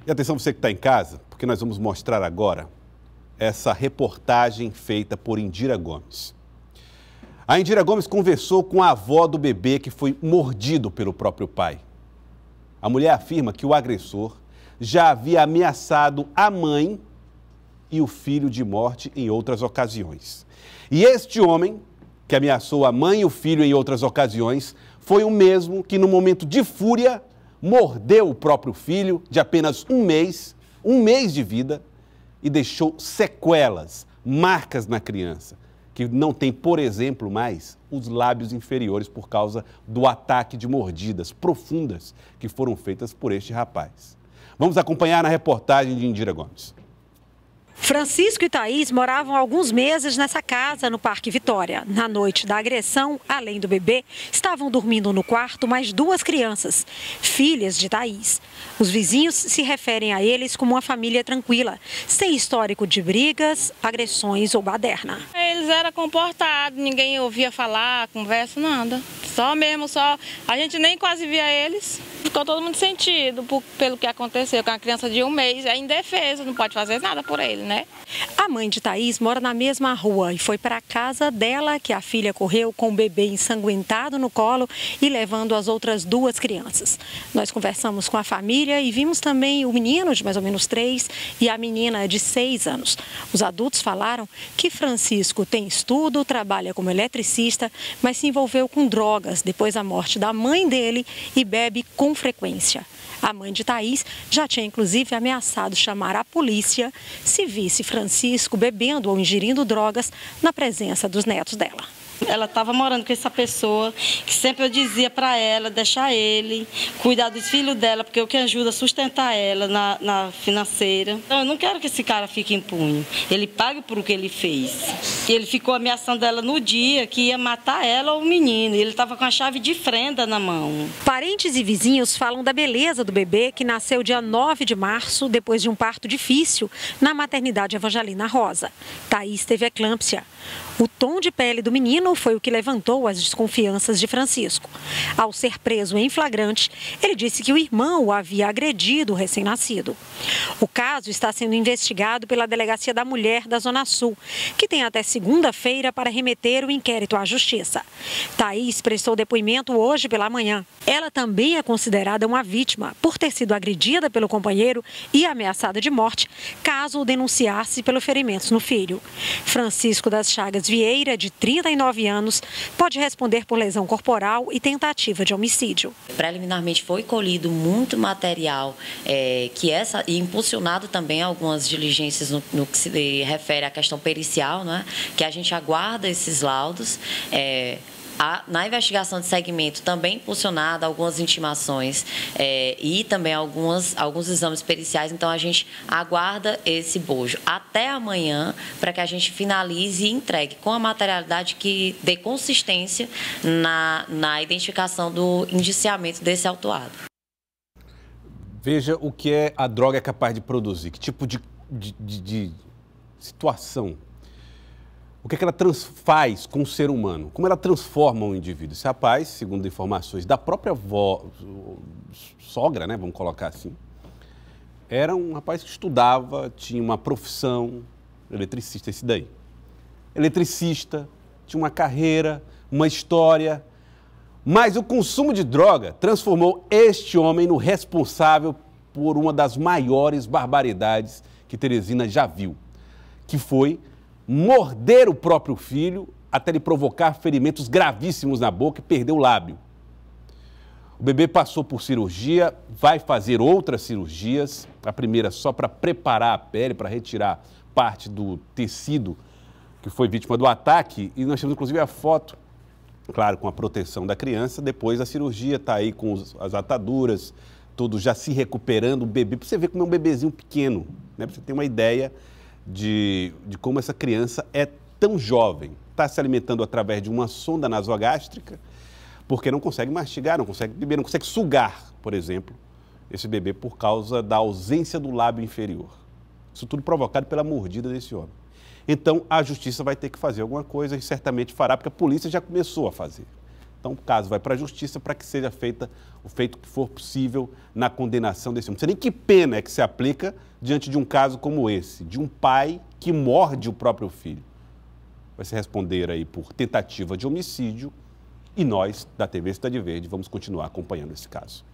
E atenção você que está em casa, porque nós vamos mostrar agora essa reportagem feita por Indira Gomes. A Indira Gomes conversou com a avó do bebê que foi mordido pelo próprio pai. A mulher afirma que o agressor já havia ameaçado a mãe e o filho de morte em outras ocasiões. E este homem, que ameaçou a mãe e o filho em outras ocasiões, foi o mesmo que, no momento de fúria, mordeu o próprio filho de apenas um mês de vida, e deixou sequelas, marcas na criança, que não tem, por exemplo, mais os lábios inferiores por causa do ataque de mordidas profundas que foram feitas por este rapaz. Vamos acompanhar na reportagem de Indira Gomes. Francisco e Thaís moravam há alguns meses nessa casa no Parque Vitória. Na noite da agressão, além do bebê, estavam dormindo no quarto mais duas crianças, filhas de Thaís. Os vizinhos se referem a eles como uma família tranquila, sem histórico de brigas, agressões ou baderna. Eles eram comportados, ninguém ouvia falar, conversa, nada. A gente nem quase via eles. Ficou todo mundo sentido pelo que aconteceu com a criança de um mês, é indefesa, não pode fazer nada por ele, né? A mãe de Thaís mora na mesma rua e foi para a casa dela que a filha correu com o bebê ensanguentado no colo e levando as outras duas crianças. Nós conversamos com a família e vimos também o menino de mais ou menos 3 e a menina de 6 anos. Os adultos falaram que Francisco tem estudo, trabalha como eletricista, mas se envolveu com drogas depois da morte da mãe dele e bebe com frequência. A mãe de Thaís já tinha inclusive ameaçado chamar a polícia se visse Francisco bebendo ou ingerindo drogas na presença dos netos dela. Ela estava morando com essa pessoa que sempre eu dizia para ela deixar ele, cuidar dos filhos dela, porque é o que ajuda a sustentar ela na financeira. Então, eu não quero que esse cara fique impune. Ele pague por o que ele fez. E ele ficou ameaçando ela no dia que ia matar ela ou o menino. Ele estava com a chave de fenda na mão. Parentes e vizinhos falam da beleza do bebê que nasceu dia 9 de março, depois de um parto difícil, na maternidade Evangelina Rosa. Thaís teve eclâmpsia. O tom de pele do menino foi o que levantou as desconfianças de Francisco. Ao ser preso em flagrante, ele disse que o irmão o havia agredido o recém-nascido. O caso está sendo investigado pela Delegacia da Mulher da Zona Sul, que tem até segunda-feira para remeter o inquérito à Justiça. Thaís prestou depoimento hoje pela manhã. Ela também é considerada uma vítima por ter sido agredida pelo companheiro e ameaçada de morte, caso o denunciasse pelos ferimentos no filho. Francisco das Chagas Vieira, de 39 anos, pode responder por lesão corporal e tentativa de homicídio. Preliminarmente foi colhido muito material e impulsionado também algumas diligências no que se refere à questão pericial, né? Que a gente aguarda esses laudos. Na investigação de segmento também impulsionada algumas intimações e também alguns exames periciais, então a gente aguarda esse bojo até amanhã para que a gente finalize e entregue com a materialidade que dê consistência na identificação do indiciamento desse autuado. Veja o que a droga é capaz de produzir, que tipo de situação. O que ela faz com o ser humano? Como ela transforma um indivíduo? Esse rapaz, segundo informações da própria avó, sogra, né, vamos colocar assim, era um rapaz que estudava, tinha uma profissão, eletricista, esse daí. Eletricista, tinha uma carreira, uma história, mas o consumo de droga transformou este homem no responsável por uma das maiores barbaridades que Teresina já viu, que foi morder o próprio filho até lhe provocar ferimentos gravíssimos na boca e perder o lábio. O bebê passou por cirurgia, vai fazer outras cirurgias, a primeira só para preparar a pele, para retirar parte do tecido que foi vítima do ataque, e nós temos inclusive a foto, claro, com a proteção da criança, depois da cirurgia, está aí com as ataduras, tudo já se recuperando, o bebê, para você ver como é um bebezinho pequeno, né? Para você ter uma ideia de como essa criança é tão jovem. Está se alimentando através de uma sonda nasogástrica, porque não consegue mastigar, não consegue beber, não consegue sugar, por exemplo, esse bebê por causa da ausência do lábio inferior. Isso tudo provocado pela mordida desse homem. Então, a justiça vai ter que fazer alguma coisa e certamente fará, porque a polícia já começou a fazer. Então, o caso vai para a justiça para que seja feita o feito que for possível na condenação desse homem. Não sei nem que pena é que se aplica diante de um caso como esse, de um pai que morde o próprio filho. Vai se responder aí por tentativa de homicídio e nós, da TV Cidade Verde, vamos continuar acompanhando esse caso.